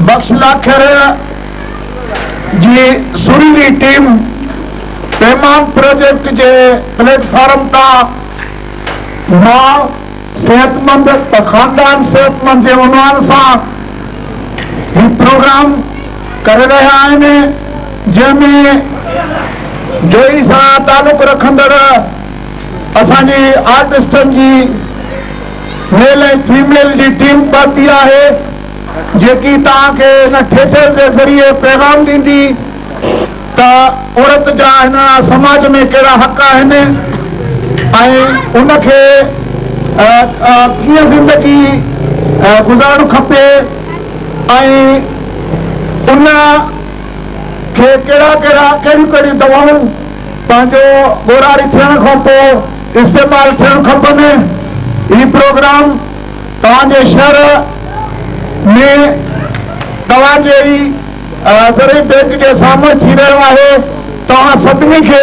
बख्श लाखर जी सुरीली team पैमान project के platform का मां सेहतमंद खानदान सेहतमंद के उन्वान से प्रोग्राम कर रहा है, जैमें जोई से ताल्लुक रखंदड़ असांजी आर्टिस्टन की मेल ऐं फीमेल की टीम पाती है, जेकी ताके न थिएटर के जरिए पैगाम दी त औरत जा इन समाज में कड़ा हक आहिनि ऐं उनके कीअं जिंदगी गुजारणु खपे ऐं उन खे कहिड़ी दवाऊं पंहिंजो ॿोराड़ी थियण खां पोइ इस्तेमालु थियणु खपनि। ही प्रोग्राम तव्हांजे शहर में तव्हांजे ई ज़रिए बैंक के साम्हूं थी रहियो आहे। तव्हां सभिनी खे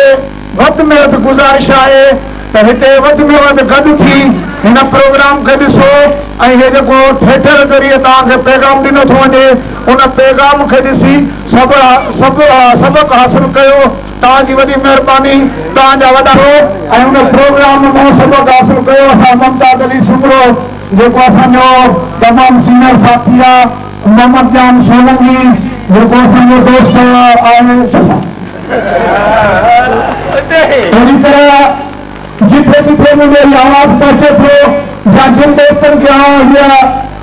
वधि में वधि गुज़ारिश आहे त हिते वधि में वधि गॾु थी हिन प्रोग्राम खे ॾिसो ऐं हे जेको थिएटर ज़रिए तव्हांखे पैगाम ॾिनो थो वञे उन पैगाम खे ॾिसी सबक़ हासिल कयो। तव्हांजी वॾी महिरबानी, तव्हांजा वॾा ऐं उन प्रोग्राम मां सबक़ हासिल कयो। असां मुमताज़ अली सुमरो जेको असांजो तमामु सीनियर साथी आहे, मोहम्मद जान सोलंकी जेको असांजो दोस्त आहे, अहिड़ी तरह जिथे जिथे मुझे आवाज़ पहुंचे थो या जिन दोस्तनि खे हीअ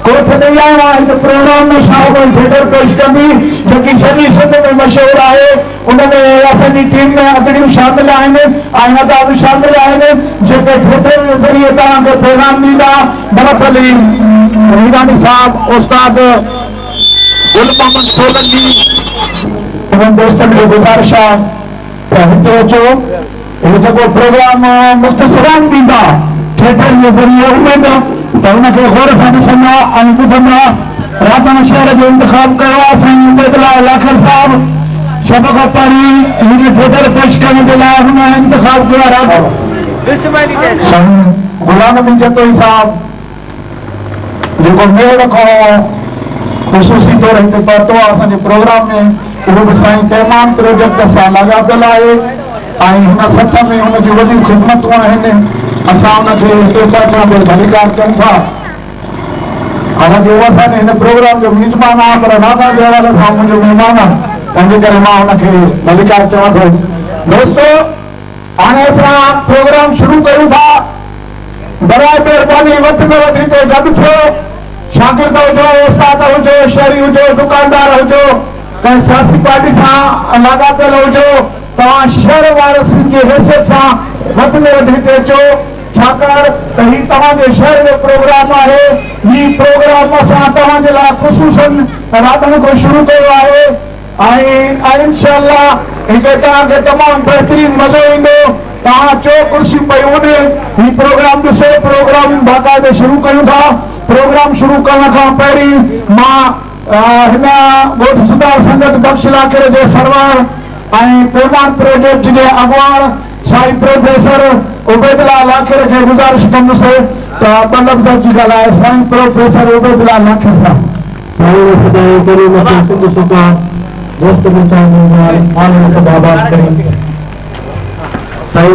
कोठ ॾेई आयो आहे हिन प्रोग्राम में शाहबाज़ थिएटर पेश कंदी जेकी सॼी सिंध में मशहूरु आहे। उनमें असांजी टीम में अॻड़ियूं शामिल आहिनि ऐं अदा बि शामिल आहिनि जेके थिएटर जे ज़रिए तव्हांखे पैगाम ॾींदा। भरत अली हीरानी साहब, उस्ताद गुल मोहम्मद सोलंकी, उन्हनि दोस्तनि खे गुज़ारिश आहे त हिते अचो। हे जेको प्रोग्राम मुख़्तसरान ॾींदा थिएटर जे ज़रिए उमेद त उनखे गौर सां ॾिसंदा ऐं ॿुधंदा। राजन शहर जो इंतिखाब कयो आहे साईं उबैदुल्ला लाखर साहब। सभ खां पहिरीं हिन थिएटर पेश करण जे लाइ हुन इंतिखाब कयो आहे साईं गुलाम नबी जतोई साहब, जेको मेड़ खां ख़ुशूसी तौर हिते पहुतो आहे असांजे प्रोग्राम में। उहो बि साईं पैमान प्रोजेक्ट सां लाॻापियल आहे ऐं हिन सथ में हुनजी वॾियूं ख़िदमतूं आहिनि। असां हुनखे हिते पहुचण में भलीकार कयूं था। हालांकि उहो असांजे हिन प्रोग्राम जो मेज़बान आहे पर राधा जे हवाले सां मुंहिंजो महिमान आहे, तंहिंजे करे मां हुनखे भलीकार चवां थो। दोस्तो, हाणे असां प्रोग्राम शुरू कयूं था। बराए महिरबानी वधि में वधि हिते गॾु थियो। शागिर्द हुजो, उस्ताद हुजो, शहरी हुजो, दुकानदार हुजो, कंहिं सियासी पार्टी सां लाॻापियल हुजो, तव्हां शहर वारसनि जी हैसियत सां वधि में वधि हिते अचो, छाकाणि त ही तव्हांजे शहर जो प्रोग्राम आहे। ही प्रोग्राम असां तव्हांजे लाइ ख़ुशूसन राति खां शुरू कयो आहे ऐं इंशाअल्लाह हिते तव्हांखे तमामु बहितरीन मज़ो ईंदो। तव्हां अचो, कुर्सी पई वञे, ही प्रोग्राम ॾिसो। प्रोग्राम बाक़ाइदे शुरू कयूं था। प्रोग्राम शुरू करण खां पहिरीं मां हिन ॻोठ सुधार संगत बख्श लाखर जे सरवार ऐं पैमान प्रोजेक्ट जे अॻुवाण साईं प्रोफेसर उबैदुल्ला लाखर खे गुज़ारिश कंदुसि त ॿ लफ़्ज़ अची ॻाल्हाए। साईं प्रोफेसर उबैदुल्ला लाखर साहब। दोस्त साईं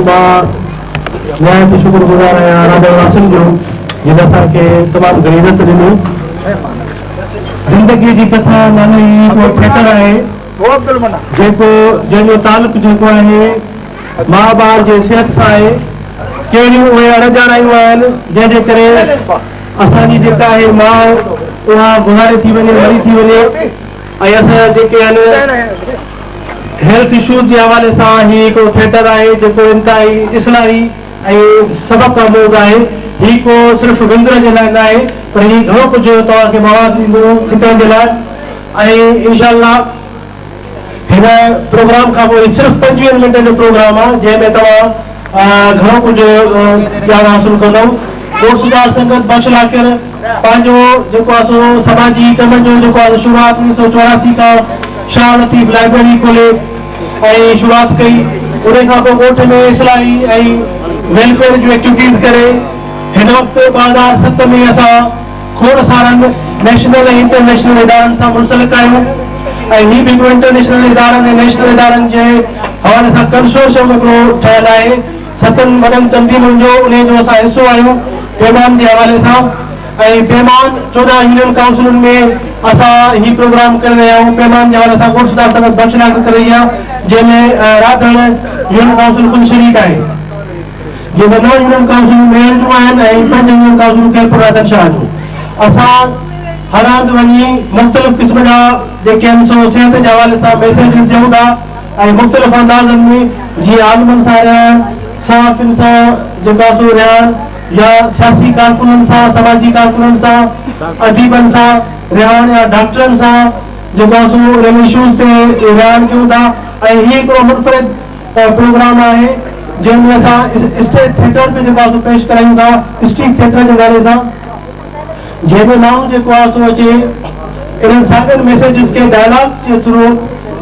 मां शुक्रगुज़ार आहियां राधा वासिन जो जिन असांखे तमामु घणी इज़त ॾिनी। ज़िंदगीअ जी कथा माना हिकिड़ो थिएटर आहे जेको जंहिंजो तालुक जेको आहे माउ ॿार जे सिहत सां आहे। कहिड़ियूं उहे अणॼाणायूं आहिनि जंहिंजे करे असांजी जेका आहे माउ उहा गुज़ारे थी वञे, मरी थी वञे ऐं असां जेके आहिनि हेल्थ इशूज़ जे हवाले सां ही हिकिड़ो थिएटर आहे जेको इंतिहाई इस्लाही ऐं सबक़ आमूज़ आहे। ही को सिर्फ़ु विंदर जे लाइ न आहे पर ही घणो कुझु तव्हांखे मवाद ॾींदो सिखण जे लाइ ऐं इनशाअल्लाह हिन प्रोग्राम खां पोइ सिर्फ़ु 25 मिंट जो प्रोग्राम आहे जंहिंमें तव्हां घणो कुझु ॼाण हासिल कंदव। ॻोठ सुधार संगत बख्श लाखर पंहिंजो जेको आहे समाजी कम जो जेको आहे शुरूआत 1984 खां शाह लतीफ़ लाइब्रेरी खोले ऐं शुरूआत कई। उन खां पोइ ॻोठ में इस्लाही ऐं वेलफेयर जूं एक्टिविटीज़ करे हिन वक़्तु 2007 में असां खोड़ सारनि नेशनल ऐं इंटरनेशनल इदारनि सां मुंसलिक आहियूं ऐं हीअ बि हिकिड़ो इंटरनेशनल इदारनि ऐं नेशनल इदारनि जे हवाले सां कंसोर्शियम हिकिड़ो ठहियलु आहे 7 वॾनि तंज़ीमुनि जो उन जो असां हिसो आहियूं पैमान जे हवाले सां ऐं पैमान 14 यूनियन काउंसिलुनि में असां हीउ प्रोग्राम करे रहिया आहियूं पैमान जे हवाले सां कोर्स संगत बचनाक करे रही आहे जंहिंमें राधण यूनियन काउंसिल कुल शरीक आहे जंहिंमें 9 यूनियन काउंसिल मेल जूं आहिनि ऐं 5 यूनियन काउंसिल कैंपुर राधन शाह जूं असां हर हंधि वञी मुख़्तलिफ़ क़िस्म जा जेके आहिनि सो सिहत जे हवाले सां मैसेजिस ॾियूं था ऐं मुख़्तलिफ़ अंदाज़नि में जीअं आलमनि सां रहण सहाफ़ियुनि सां जेका सो रहण या सियासी कारकुननि सां समाजी कारकुननि सां अदीबनि सां रहण या डॉक्टरनि सां जेका सो उन इशूज़ ते रहण कयूं था ऐं हीअ हिकिड़ो मुनफ़रिद प्रोग्राम आहे जंहिंमें असां स्टेज थिएटर में जेको आहे पेश करायूं था स्ट्रीट थिएटर जे नाले सां जंहिंमें माण्हू जेको आहे सो अचे इन्हनि साॻियुनि मैसेजिस खे डायलॉग्स जे थ्रू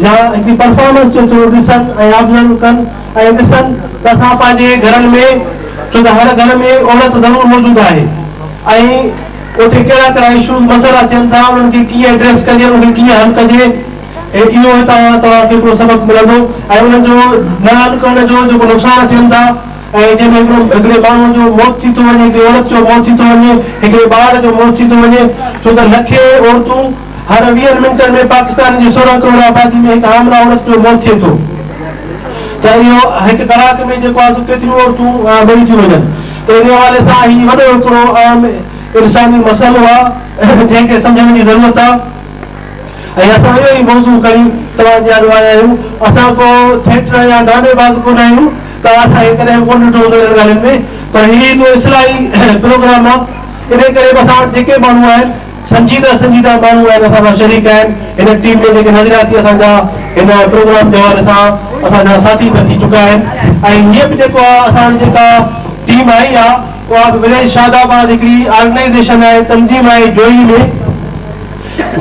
या हिकिड़ी परफॉर्मेंस जे थ्रू ॾिसनि ऐं ऑब्ज़र्व कनि ऐं ॾिसनि त असां पंहिंजे घरनि में छो त हर घर में औरत ज़रूरु मौजूदु आहे ऐं उते कहिड़ा कहिड़ा इशूज़ मसइला थियनि था उन्हनि खे कीअं एड्रेस कजे उन्हनि खे कीअं हल कजे इहो हितां तव्हांखे हिकिड़ो सबक़ु मिलंदो ऐं उन्हनि जो न हल करण जो जेको नुक़सान थियनि था ऐं जंहिंमें हिकिड़े माण्हू जो मौत थी थो वञे हिकिड़ी औरत जो मौत थी थो वञे हिकिड़े ॿार जो मौत थी थो वञे छो त लखे औरतूं हर 20 मिंटनि में पाकिस्तान जी 16 करोड़ आबादी में हिकु आमरा औरत जो मौत थिए थो त इहो हिकु कलाक में जेको आहे केतिरियूं औरतूं मरी थियूं वञनि त इन हवाले सां हीउ वॾो हिकिड़ो आम इंसानी मसइलो आहे जंहिंखे सम्झण जी ज़रूरत आहे ऐं असां इहो ई मौज़ू खणी तव्हांजे आॾो आया आहियूं असां को थिएटर या गानेबाज़ कोन आहियूं त असां कॾहिं कोन ॾिठो हूंदो ॻाल्हियुनि में पर हीअ हिकिड़ो इस्लाही प्रोग्राम आहे इन करे असां वटि जेके माण्हू आहिनि संजीदा माण्हू आहिनि असां सां शरीक आहिनि हिन टीम में जेके नज़रियाती असांजा हिन प्रोग्राम जे हवाले सां असांजा साथी थी चुका आहिनि ऐं हीअ बि जेको आहे असांजी जेका टीम आई आहे उहा बि विलेज शादाबाद हिकिड़ी ऑर्गेनाइज़ेशन आहे तंज़ीम आहे जोई में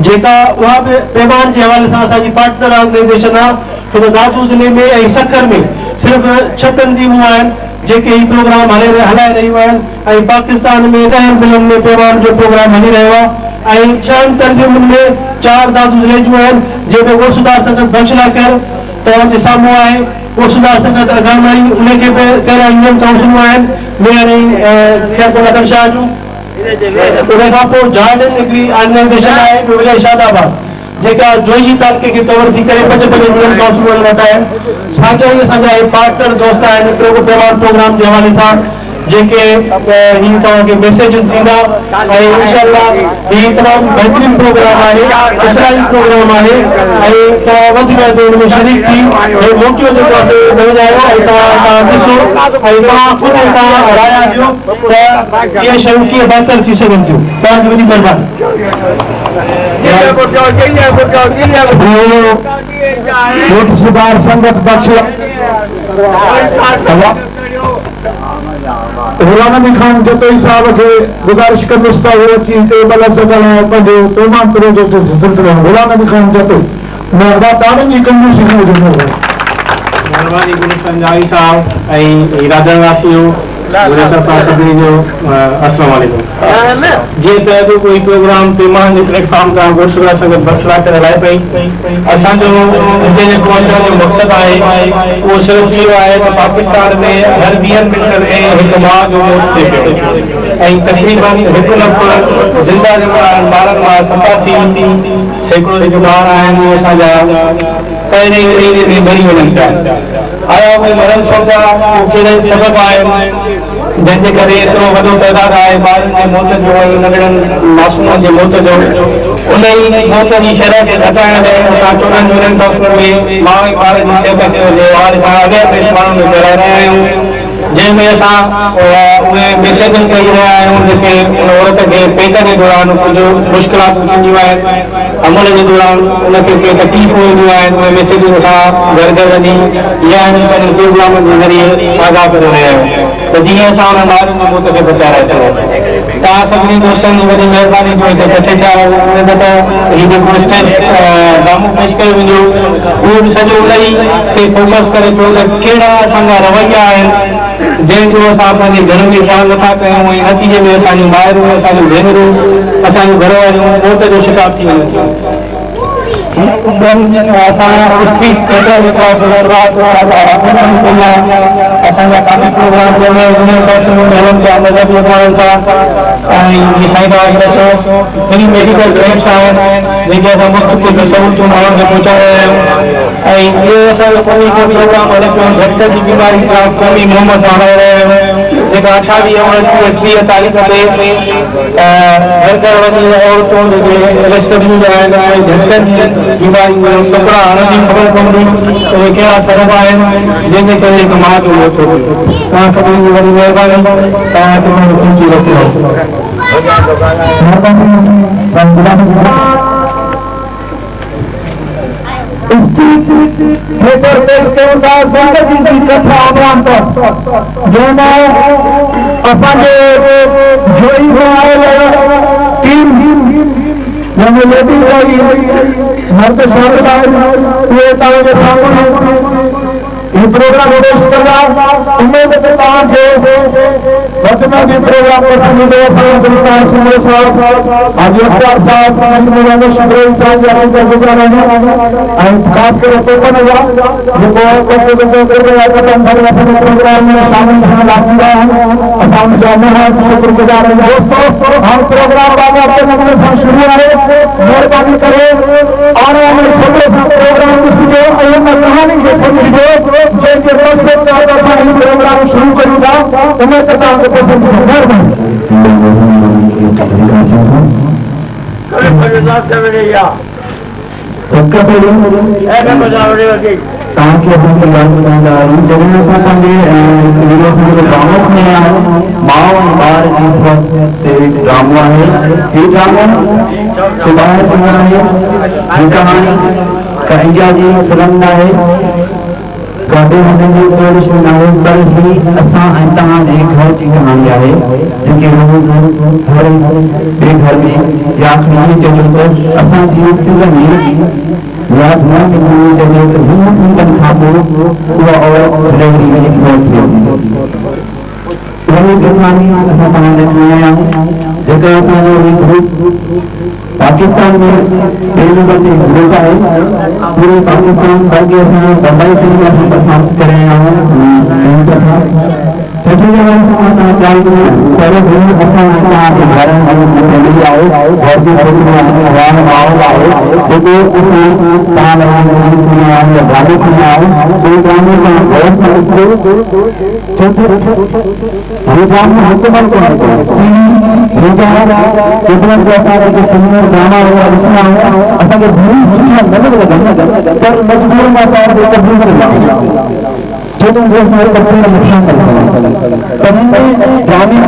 जेका उहा बि पैमान जे हवाले सां असांजी पार्टनर ऑर्गेनाइज़ेशन आहे छो त दादू ज़िले में ऐं सखर में सिर्फ़ु 6 तंज़ीमूं आहिनि जेके ही प्रोग्राम हलाए रहियूं आहिनि ऐं पाकिस्तान में 10 ज़िलनि में पैमान जो प्रोग्राम हली रहियो आहे ऐं 6 तंज़ीमुनि में 4 दादू ज़िले जूं आहिनि जंहिंमें गोशदार संगत बचला कर तव्हांजे साम्हूं आहे गोशदार संगत अगामाई उनखे बि 13 यूनियन काउंसिलूं आहिनि मेयर खेरपुर नगर शाह जूं उन खां पोइ जार्डन हिकिड़ी ऑर्गेनाइज़ेशन आहे विलेज शादाबाद जेका जोई तालुके खे कवर थी करे 5 यूनियन काउंसिलूं वटि आहिनि साॻिया ई असांजा पार्टनर दोस्त आहिनि हिकिड़ो पैमान प्रोग्राम जे हवाले सां जेके हीअ तव्हांखे मैसेजिस ॾींदा ऐं इंशाअल्लाह हीअ तमामु बहितरीन प्रोग्राम आहे इस्लाही प्रोग्राम आहे ऐं तव्हां वधीक हुन में शरीक थी मोकिलियो जेको आहे नज़र आयो ऐं तव्हां ॾिसो ऐं तव्हां ख़ुदि तव्हां राया ॾियो त इहे शयूं कीअं बहितर थी सघनि थियूं तव्हांजी वॾी महिरबानी सुधार संगत बख्श गुलाम नबी खान जतोई साहब के गुजारिश कंदुसि त उहे अची हिते ॿ लफ़्ज़ ॻाल्हाइण पंहिंजो तमामु तरह जो सिलसिलो गुलाम नबी खान जतोई मां ॾाढनि जी कंजूसी खां ॿुधंदो महिरबानी गुलशन जावी साहब ऐं राधनवासियो सभिनी जो अस्सलाम वालेकुम जीअं त अॼु कोई प्रोग्राम पैमान जे प्लेटफॉर्म तां गोशरा संगत बख्शला करे हलाए पई असांजो हिते जेको अचण जो मक़सदु आहे उहो सिर्फ़ु इहो आहे त पाकिस्तान में हर 20 मिंटनि में हिकु माउ जो मौत थिए पियो ऐं तक़रीबन 1 लख ज़िंदा जेका आहिनि ॿारनि मां 87 सैकड़ो जेके ॿार आहिनि उहे असांजा पहिरें महीने में मरी वञनि पिया आया उहे मरण छो था कहिड़े सबब आहिनि जंहिंजे करे एतिरो वॾो तइदादु आहे ॿारनि जे मौत जो ऐं नंढड़नि मासूमनि जे मौत जो उन ई मौत जी शरह खे घटाइण लाइ असां 14 यूनियन काउंसिल में माउ ऐं ॿार जी सिहत जे हवाले सां अवेयरनेस माण्हुनि में फैलाए रहिया आहियूं जंहिंमें असां उहे मैसेजिस कई रहिया आहियूं जेके उन औरत खे पेट जे दौरान कुझु मुश्किलातूं थींदियूं आहिनि अमल जे दौरान उनखे के तकलीफ़ूं ईंदियूं आहिनि उहे मैसेजिस असां घर घर वञी या पंहिंजे प्रोग्राम जे ज़रिए आगाह करे रहिया आहियूं त जीअं असां उन ॿारनि जी मौत खे बचाए रहिया सभी दोस्तों की वही मेहरबानी जो इकट्ठे थिया स्टेज ड्रामो पेश कयो वेंदो उहो बि सॼो उनई ते फोकस करे पियो त कहिड़ा असांजा रवैया आहिनि जंहिंजो असां पंहिंजे घर में ख़्यालु नथा कयूं ऐं नतीजे में असांजूं माइरूं असांजूं भेनरूं असांजूं घर वारियूं मौत जो शिकार थी वञनि थियूं असांजा काफ़ी प्रोग्राम घणी मेडिकल कैंप्स आहिनि जेके असां मुफ़्त कुझु सहूलियतूं माण्हुनि खे पहुचाए रहिया आहियूं ऐं इहो असांजो क़ौमी प्रोग्राम हले पियो झटके जी बीमारी ख़िलाफ़ क़ौमी मुहिम सां हलाए रहिया आहियूं जेका 28 29 तारीख़ ते घर घर वञी औरतूं जेके LSW आहिनि ऐं झटके जी बीमारी कपिड़ा हणण जी ख़बर पवंदी उहे कहिड़ा सबब आहिनि जंहिंजे करे हिकु माउ जो मौत थो थिए तव्हां सभिनी जी वॾी महिरबानी तव्हांखे पहुची रखो थिएटर पेश कयूं था ज़िंदगी जी कथा अमरान जंहिंमें असांजे जोई में आयल टीम जंहिंमें लेडीज़ आई मर्द शामिल आहिनि उहे तव्हांजे साम्हूं ये प्रोग्राम पेश कंदा उम्मीद है तव्हांखे वध में भी प्रोग्राम पसंद ईंदो सुल्तान सुमर साहब हाजी अख़्तर साहब मौलाना शबरीन साहब जा गुज़ारा ऐं ख़ासि करे टोकन जा जेको प्रोग्राम में शामिल थियण लाइ आहिनि असां उनजा महिमान शुक्रगुज़ार आहियूं दोस्तो हर प्रोग्राम बाक़ाइदे नमूने सां शुरू आहे महिरबानी करे आने वाले छोटे सां प्रोग्राम ॾिसिजो ऐं उन कहानी खे सम्झिजो जंहिंजे मक़सद सां असां हीउ प्रोग्राम शुरू कयूं था उन ते तव्हांखे पसंदि तव्हांखे असांखे यादि ॿुधाईंदा आहियूं जॾहिं असां पंहिंजे ड्रामो खणी आया आहियूं माउ ऐं ॿार जी ते ड्रामो आहे हीउ ड्रामो सुभाणे थींदो आहे हीअ कहाणी कंहिंजा जी फिल्म न आहे गाॾी वञण जी कोशिश न आहे पर ही असां ऐं तव्हांजे घर जी कहाणी आहे जेके रोज़ हर ॿिए घर में या खणी चऊं त असांजी फिल्म यादि न मिली जॾहिं त हिन फिल्मनि खां पोइ उहा औरत डिलीवरी में मौत थी वई कहानी असां तव्हांजे खणी आया आहियूं जेका असांजो ग्रुप पाकिस्तान में ॿिए नंबर ते ग्रुप आहे पूरे पाकिस्तान बाक़ी असां बम्बई से असां परफॉर्म करे आया आहियूं छठी जगह असां चाहिए पहले दिन असां तव्हांजे घर में फैमिली आहे घर जी छोकिरियूं आहिनि वाह माहौल आहे जेको असां तव्हां गाने खणी आया उहे गाने सां गौर सां ॾिसो हे गानो हुकूमत कोन्हे सिंगर ड्रामा वग़ैरह ॾिसणा असांखे घणी सुठा न लॻंदा पर मजबूर मां तव्हांखे तकलीफ़ छो त असांखे तकलीफ़ नुक़सान कंदा ड्रामे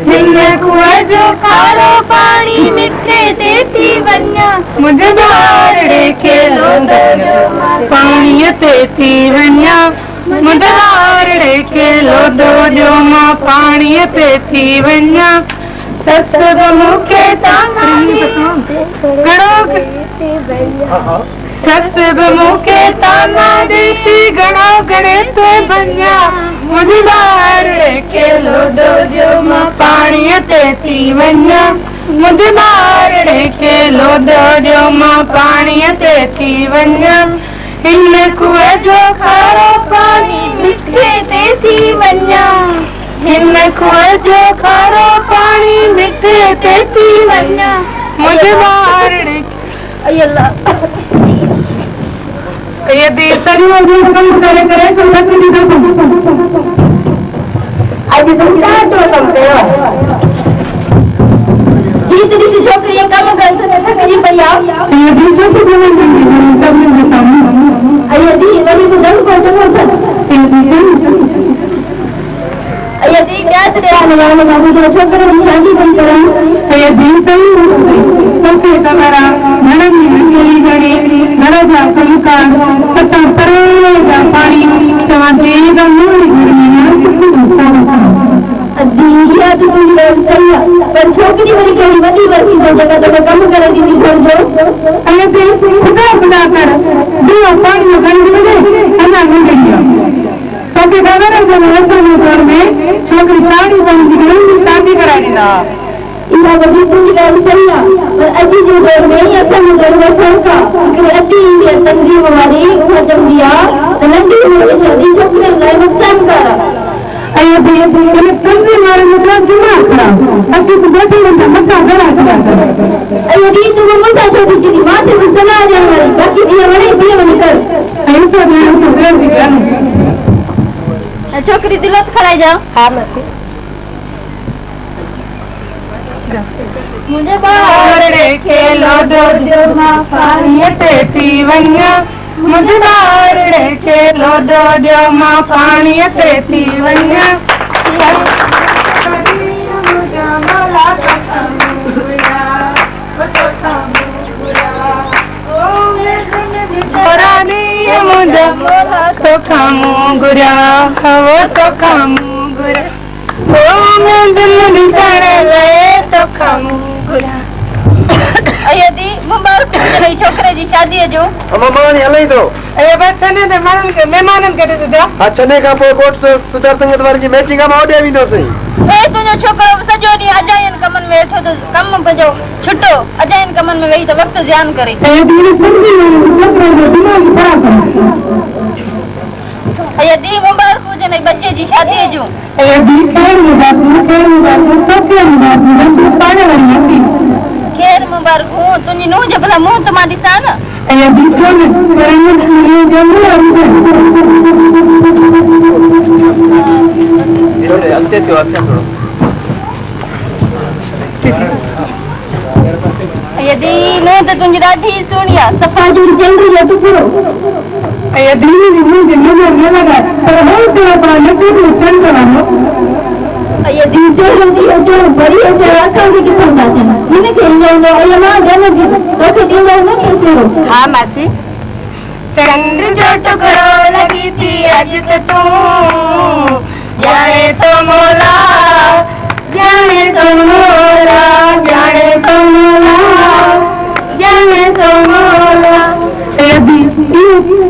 हिन कुआं जो खारो पानी मिठे ते थी वञा मुंहिंजे ॿारड़े खे लोंदन पाणीअ ते थी वञा मुंहिंजे ॿारड़े खे लोडो जो मां पाणीअ ते थी वञा सस बि मूंखे सस बि मूंखे ताना ॾेती घणो घणे ते वञा मुंहिंजे ॿारड़े खे लोडो जो मां पाणीअ ते थी वञा मुंहिंजे ॿारड़े खे लोडो जो मां पाणीअ ते थी वञा हिन कुएं जो खारो पाणी मिठे ते थी वञा हिन कुएं जो खारो पाणी मिठे ते थी वञा मुंहिंजे ॿारड़े यदि सॼो ॾींहुं कमु करे करे अॼु ॾाढो कमु कयो छोकिरी कमु करे थकिजी पई आहे वरी ॿुधण कोन छोकिरे जी शादी पई करण घर जा कमकार पाणी वॾी वॾी जगह तो कम करे दी जो अने पे खुदा खुदा कर दो पानी में गंद में अना गंद दिया तो के खबर है जो दौर में छोकरी साड़ी बंदी गई शादी करा दी इना वॾी सुनी ॻाल्हि सही आहे पर अॼु जे दौर में असांजो दौर वठूं था हिकिड़ी अती ईंदी आहे तंज़ीम वारी उहा चवंदी आहे त नंढी उमिरि में शादी छोकिरियुनि लाइ नुक़सानकार आहे ऐं बि तंज़ीम वारे मतिलबु दिमाग़ ख़राब अची तूं बैठे वञा मथां घणा अची ऐं ॾींहुं तूं मूंसां छो थी चई मां ते सलाह ॾियण वारी बाक़ी जीअं वणे तीअं वञी कर ऐं तो छोकिरी दिलोत खराई जाओ हा मथे मुझे बाहर खेलो दो मां पानी ते थी वञा मुझे बाहर खेलो दो मां पानी ते थी वञा मुझे तो खामू गुरा वो तो खामू गुरा मैं दिल बिसारे गए तो खामू गुरा अयदी मुबारक हुजे छोकरे जी शादी जो अम्मा हलई तो ए बस ने ते मानन के मेहमानन के दे दो चने का पो कोट सुधार संगत वार जी मैचिंग में ओडे भी नो सही ए तुजो छोकरो सजो नी अजायन कमन में बैठो तो कम बजो छुटो अजायन कमन में वही तो वक्त ध्यान करे ए दी समझी छोकरो जो दिमाग खराब अयदी मुबारक हुजे नहीं बच्चे जी शादी जो अयदी खैर मुबारक सब के मुबारक पाने वाली है खैर मुबारक हो तुझी नो जो भला मुंह तो मा दिसा ना अयदी छोने करेंगे जो इरोले अंते तो थोड़ो अयदी नो तो तुझी ॾाढी सोनिया सफा जो जल्दी जो तो पूरो अयदी मुझे नजर न लगा पर हो तो अपना नजर को चल करानो अयदी जो बड़ी है आका की किस्म का है मैंने कहियो अय मां जाने दी तो के दिन ना कैसे हां मासी चंद्र जो टुकड़ो लगी थी आज तो तू जाने तो मोला जाने तो मोला जाने तो मोला जाने तो मोला अयदी ये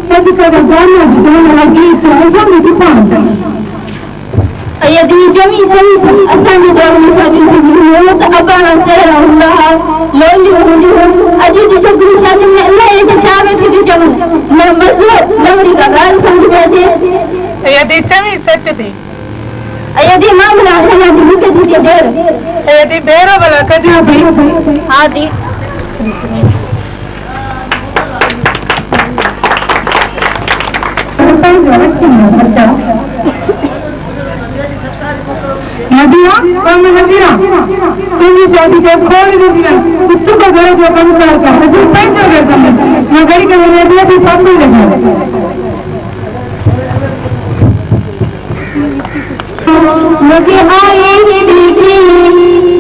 का जाना दोनों लगी तो ऐसा नहीं पाऊंगा अयदी जमी सही असां जो दौर में शादी थी तो अबाना चेहरा हुंदा लोली हुंदी अॼु जी छोकिरी शादी में अल्लाह ऐसे छा वेठी थी चवनि न मसलो नवरी का ॻाल्हि सम्झ में अचे अयदी चवी सच थी अयदी मामला हला जी मूंखे थी देर अयदी बेरो भला कजो भी हा दी नदिया कम नदिया तुझी शादी के खोल नदिया कुत्तों का घर जो कम करता है जो पैंचो कर समझ मैं घड़ी के नदिया भी सब मिल जाए मुझे आए देखी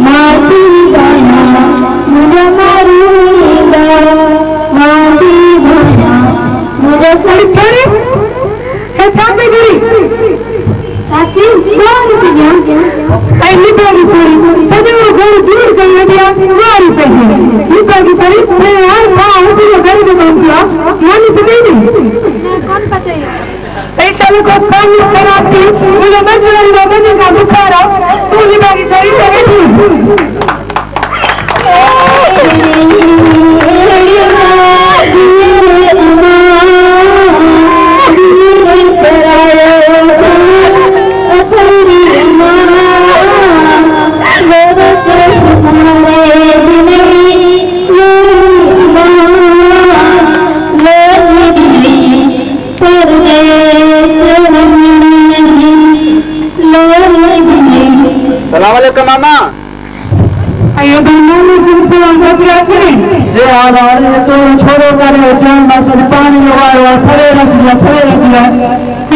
माटी गाना मुझे मारूंगा माटी गाना मुझे सच्चे है सामने गई साथी कौन सी जान आई निकोली पूरी सजो घर दूर गई दिया वारी पे है निकोली पूरी मैं यार मां उसी को घर में काम किया मानी से नहीं कौन पता है ऐसा को काम कराती मुझे मजबूरी में बने का बुखार तू ही मेरी सही सही सलामकुम मामा अयो दोनों से आगे ये आवाज तो छोड़ो करे जान बस पानी लगाओ सरे रख दिया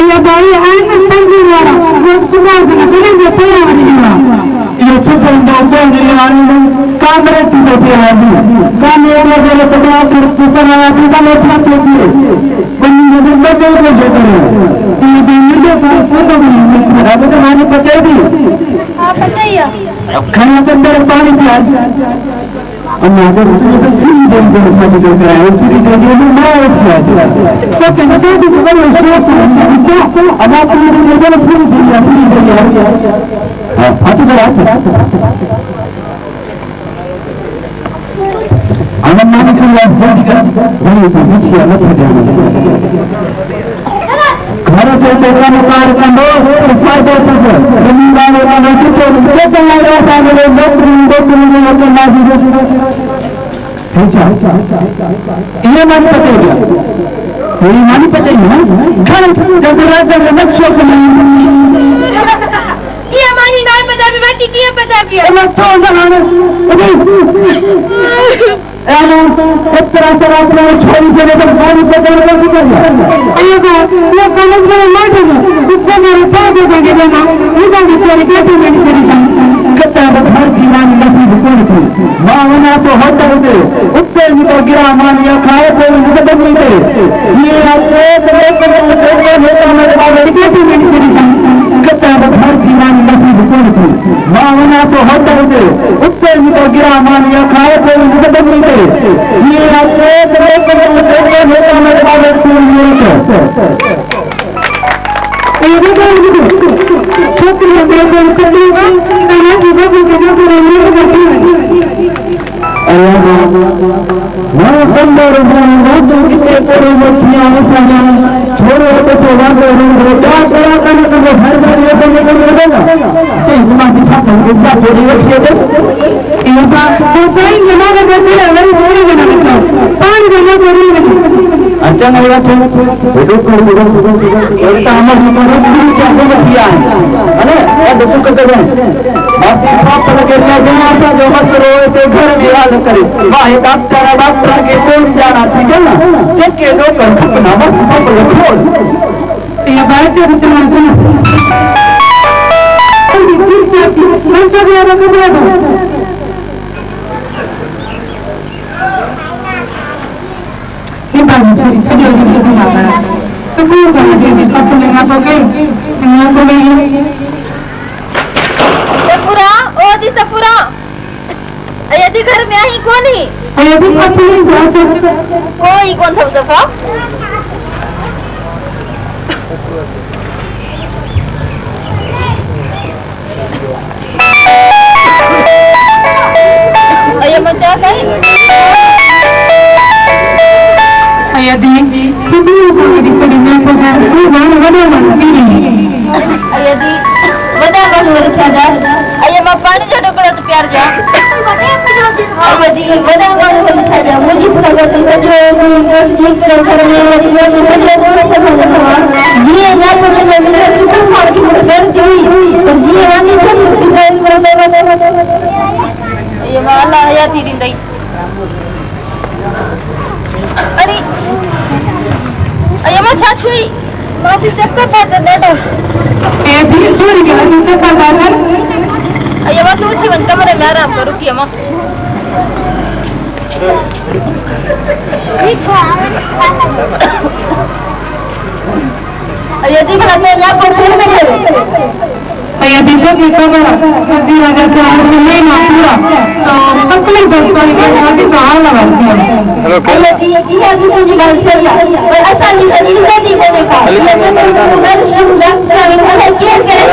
ये भाई आए न पंजी वाला वो सुबह से दिन में पड़ा हुआ ये सुबह दो दिन आने कामरे की होती है कामरे में जो पता कर सुपर आया था मैं था बंदी ने बदल के जो करे ये दिन में जो फोटो में अब तो हमारे पता भी हां पता ही है खाना के अंदर पानी पिया another three days of medical ground, 3 days of marriage. So can say this is very short about the घर से पैसा निकाल कर दो फायदे से जमींदार वाला तो क्या चलाएगा सामने लोग के नाजी ये मान पटेगा ये मान पटेगा घर जब राजा में नक्शों को ये मानी नाम पता भी बाकी किया पता किया मैं तो जाना इस तरह से आपने छोड़ी से लेकर पानी को कर दिया ये कॉलेज में मर गया इससे मेरे पास हो गए ना ये तो बेचारे कैसे मेरी कितना घर की रानी नसीब कौन थी मां होना तो होता होते उससे भी तो गिरा मान लिया खाए तो मुझे बदल गए ये आपके मेरे को होता मेरे पास कैसे मेरी कितना घर की रानी नसीब कौन थी मां होना तो होता होते उससे भी तो गिरा मान लिया खाए तो मुझे बदल गए ये आपके मेरे को होता मेरे पास छोकरियों के छोड़ो तो अच्छा नहीं बात किया है दुख करते हैं जो मत रोए तो घर में याद करे वाह डॉक्टर के कोई जाना ठीक है ना के दो कर ना बस खोल ये बात है सपुरा ओ दी सपुरा यदि घर में आई कौन ही कोई कौन था सफा अये मचा कहीं यदि सभी को दिक्कतों को कोई बात बना नहीं यदि बड़ा बन साजा अये मां पानी जो टुकड़ा तो प्यार जा यदि बड़ा बन साजा मुझे प्रगत जो ठीक करने ये ना तो मैं कितना मार की घर जोई और ये वाली सब ये माला हयाती दिंदई अरे अये मां छाछुई मासी चक्कर पाता डाडो ए दी छोरी के तू से पाता अये मां तू थी वन कमरे में आराम करो की मां अये दी भला मैं ना पर फिर में करो अये दी तो की कमर दी अगर तो नहीं ना पूरा तो तकलीफ करता है कि हाल लगा हेलो ये किया कि तुझे गाल सही है और आसानी से नहीं देने का अगर शुभ डॉक्टर है केयर करे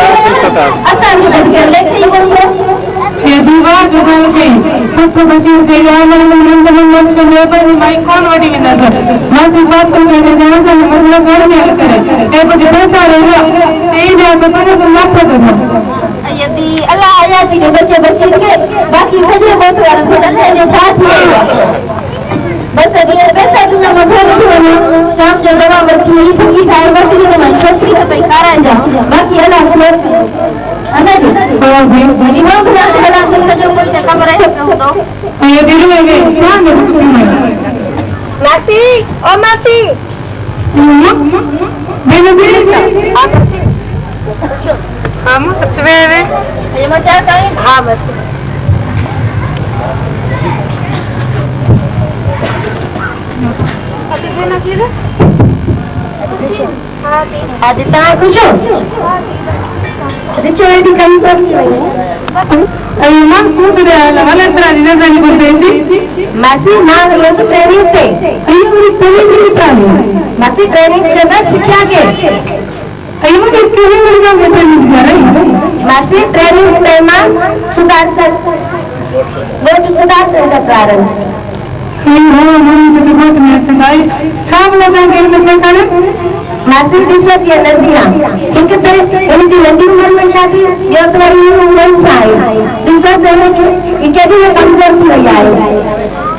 आसानी से कर लेते हैं वो ये दीवार जो है से कुछ बच्चों से यार मन को ले पर माइक कौन वाली में नजर मैं सिर्फ बात कर रहे हैं जहां से मतलब घर में करे ये कुछ पैसा रहेगा ये जा तो मैंने तो लाभ कर दो यदि अल्लाह आयाती के बच्चे के बाकी भजे बहुत बदल है जो साथ में बस अगले पैसा तुमने मधुर होना शाम जो दवा बच्ची की खाए बाकी जो मैं छोकरी से पे करा जा बाकी अल्लाह खैर है जी तो मेरी मां भी अल्लाह से जो कोई कमरा है पे हो तो ये दिल में क्या है मासी ओ मासी मैंने भी हम सवेरे ये मैं क्या करें हां बस आज इतना खुश हो रिचो ये कम कर अरे मां कूद रहा है वाला तरह दिन जाने को देती मासी मां ये तो ट्रेनिंग से अयो मेरी ट्रेनिंग की चालू मासी ट्रेनिंग से बस शिक्षा के अयो मेरी ट्रेनिंग मिल गया ट्रेनिंग कर रही मासी ट्रेनिंग से मां सुधार वो सुधार का प्रारंभ अयो मेरी तो बहुत में सिखाई छाप लगा के में करे मासी दिशा की नदियां एक तरह उनकी नदी उम्र में शादी ये तुम्हारी उम्र से आई दूसरा पहले कि कैदी में कमजोर थी आई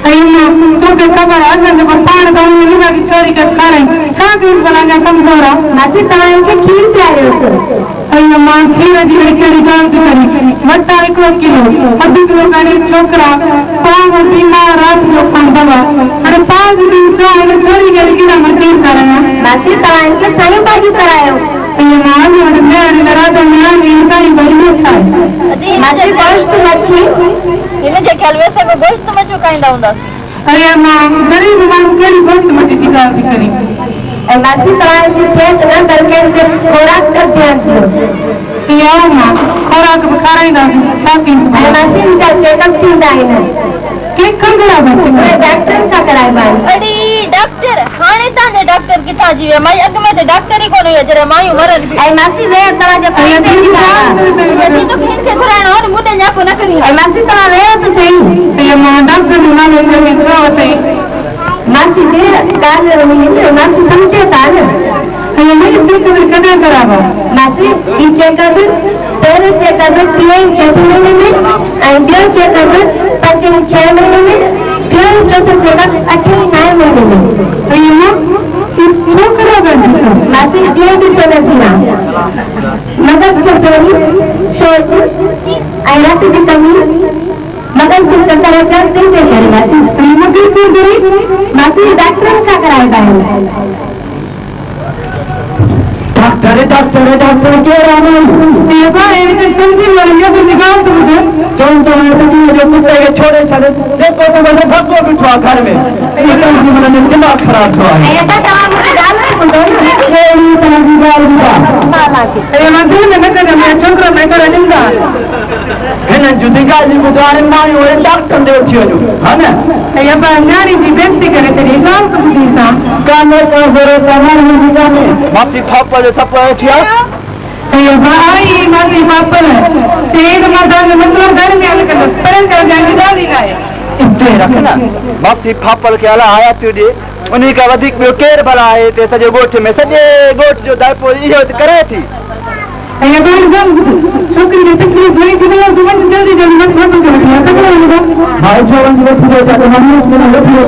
अयो तो के खबर है को पान गांव में लगा की चोरी कर खा रही छाप बनाना कमजोर मासी तमाम के खीर प्यारे होते अयो मां खीर जी केड़ी गांव की करी मट्टा 1 किलो अध किलो गाड़ी छोकरा पाव बीमार रात जो खान दवा अरे 5 दिन से आने चोरी करके ना मत कराया मासी तमाम के सही बाजी करायो अयो मां ने मेरे रात में इंसानी बड़ी अच्छा मासी गोश्त मच्छी इने जे खलवे से गोश्त मच्छी कांदा हुंदा अरे मां गरीब मां केड़ी गोश्त मच्छी की करी मासी तमाम की सेहत न करके से खोराक कर ध्यान दो या मां खोराक खाराई ना छाती मासी इनका चेकअप थींदा आहिनि के कंगड़ा बचे डॉक्टर का कराई बाई अड़ी डॉक्टर हाने ताने डॉक्टर किथा जीवे माई अग में ते डॉक्टर ही कोन हुए जरे मायू मरन भी आई मासी वे तवा जे पैसे यदि तो खेन से घुराणो और मुदे जाको न करी आई मासी तवा वे तो सही ये मां डॉक्टर ना ले के छो सही मासी दे काल रही मासी समझे तान ये मेरी चेकअप कदा करावा मासी ई चेकअप तेरे चेकअप 3 महीने में आई ब्लड चेकअप 5-6 महीने में फिर चौथा चेकअप 8-9 महीने में ये मां छोकरा बन मासी ये भी समझना मगज के चोरी सोच आई रात की कमी मगज की चक्कर करते थे करे मासी मगज की चोरी मासी डॉक्टर का कराया है डॉक्टर के राम ये भाई इनके संजी वाले को निकाल दो मुझे जौन तो मैं तो जो कुत्ते के छोड़े छड़े देखो तो मुझे भगो बिठवा घर में ये तो मेरा दिमाग खराब हुआ है ऐसा तमाम मुझे डाल में कोई तरह की गाल माला के अरे मैं दिल में नकर मैं छोकरा मैं कर लिंगा है ना जुदी गाली बुधारे माई और डॉक्टर दे छियो जो है ना ये पर नारी जी बेइज्जती करे तेरी गाल को बुदी सा काले का बड़े सामान में दिखा में मासी थापा जे सब उठिया अयो भाई मासी पापल सेद माता ने मतलब घर में आने का पर कर जाने डाली लाए इतने रखना मासी थापल के आला आया तुझे उन्हीं का अधिक में केर भला है ते सजे गोठ में सजे गोठ जो दाइपो इहो करे थी अयो भाई गम छोकरी ने तकलीफ नहीं थी ना तुम जल्दी जल्दी मत मत कर दिया तक लगा भाई जवान जो सुबह जाके हम उसमें लगी हो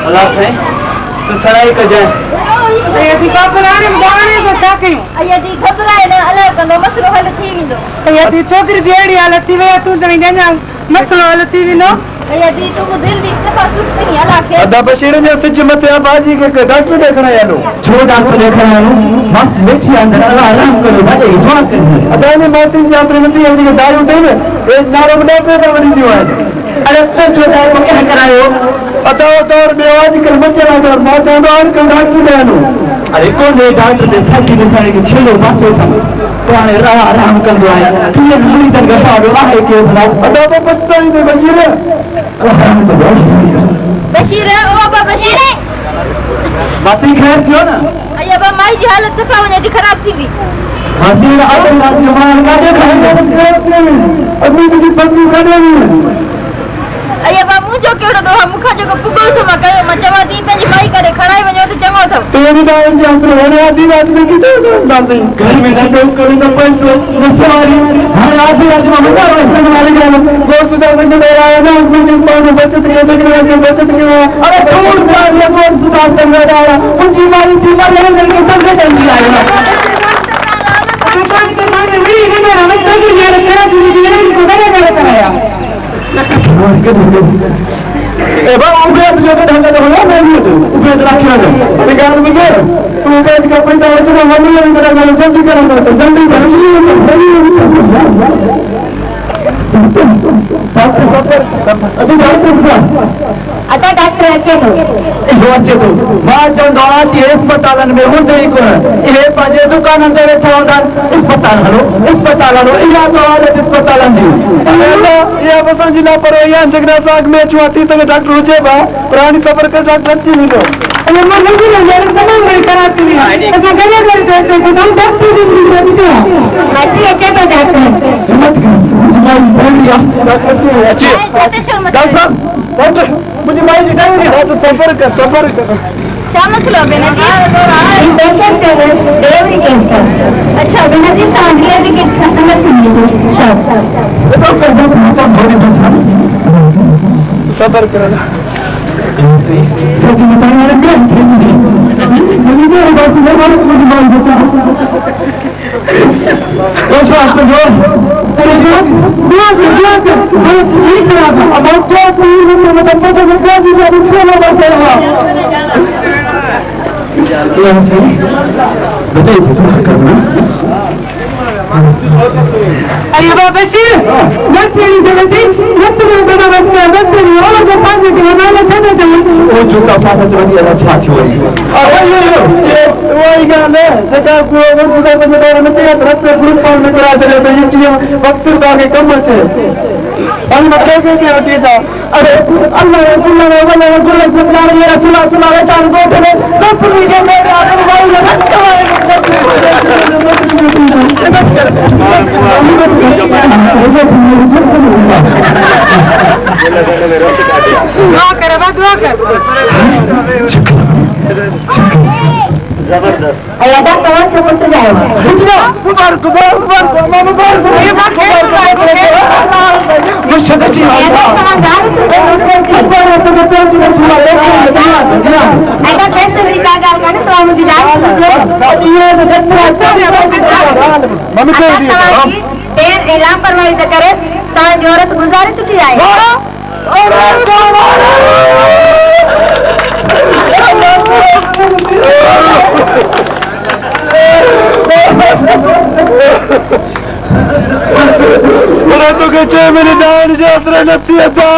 अल्लाह से तू सराई का जाए यदि पापराने बाणे को ताके यदि घबराए न अलग कंदो मसलो हल थी विंदो यदि छोकरी जेड़ी हालत थी वे तू तो जना मसलो हल थी विनो यदि तू दिल दी सफा सुस्त नहीं हला के अदा बशीर ने सच मत बाजी के डॉक्टर देखना यानो छो डॉक्टर देखना यानो मत बैठी अंदर आराम करो भाई दुआ कर अदा ने माती जी अपने मत ये दारू दे ने ए नारो बना पे बड़ी दीवार अरे तो जो दारू क्या करायो अदा तो और बेवाज कल बच्चा ना और मौत और कल डॉक्टर देनो अरे कौन है डॉक्टर ने साथी ने सारे के छेलो पासो था तो आने आराम कर दो आए तू ये पूरी तरह गफा है के भला अदा तो बच्चा ही दे बशीर बशीर ओ बाबा बशीर बाती खैर क्यों ना अया बा माई जी हालत सफा वने दी खराब थी हाथी आदम रात हमारे का देखा अभी की पत्नी करे अया बा मुजो केड़ो दो मुखा जो पुगो समा कयो म चवा दी पेजी माई करे खड़ाई वने तो चंगो थो तेरी दाई जी अंदर होने आदि रात में किते डालते घर में घर लोग करूं तो पैसो नसवारी हर आदमी आज में मजा रखने वाले गए दोस्त दा संग मेरा आया ना उसमें जिस पास बचत के अरे दूर जा ये कौन सुधार कर रहा है उनकी मारी थी मारे करके सब के चल दिया है दुकान पर मारे नहीं नहीं हमें सब यार करा दी इनको गले कराया ए बा उबे जो के ढंग से होना नहीं तो उबे रखना है अभी गांव में गए तू उबे का पैसा है तो हम नहीं मेरा गांव जल्दी करा तो जल्दी अभी डॉक्टर आता डॉक्टर अचे थो इहो अचे थो मां चवंदो आहियां कि इस्पतालनि में हूंदो ई कोन इहे पंहिंजे दुकाननि ते वेठा हूंदा आहिनि इस्पताल हलो इहा सवाल इस्पतालनि जी इहा असांजी लापरवाही आहे जेकॾहिं असां अॻु में अचूं हा थी सघे डॉक्टर हुजे बि पुराणी ख़बर करे डॉक्टर अची वेंदो मुझे भाई जी सफर कर क्या मसला बेना जी पेशेंट है डिलीवरी कैंसर अच्छा बेना जी तव्हां डिलीवरी के समझ सुनिए सफर कर अरे बाबा बशीर मत मेरी जगह से मत मेरे बड़ा बच्चा मत मेरी और जो पास में बनाना चाहते थे वो जो का पास जो दिया अच्छा छोड़ ये वही गाल है जगह को वो गुजर में जगह में तेरा तरफ से ग्रुप फॉर्म में करा चले तो ये चीज वक्त का के कम से हम मतलब के होती था अरे अल्लाह वल्लाह सुना ये सुना टाइम को थे तो पूरी के मेरे आगे भाई दुआ कर दुआ कर अल्लाह का तमाम से पूछ जाएगा मुबारक ये बात मुझसे जी ऐसा कैसे मेरी का गाल माने तो मुझे देर ऐलान फरमाई से करे तव्हां जी औरत गुज़ारे चुकी आहे तो के मेरी जान यात्रा नती था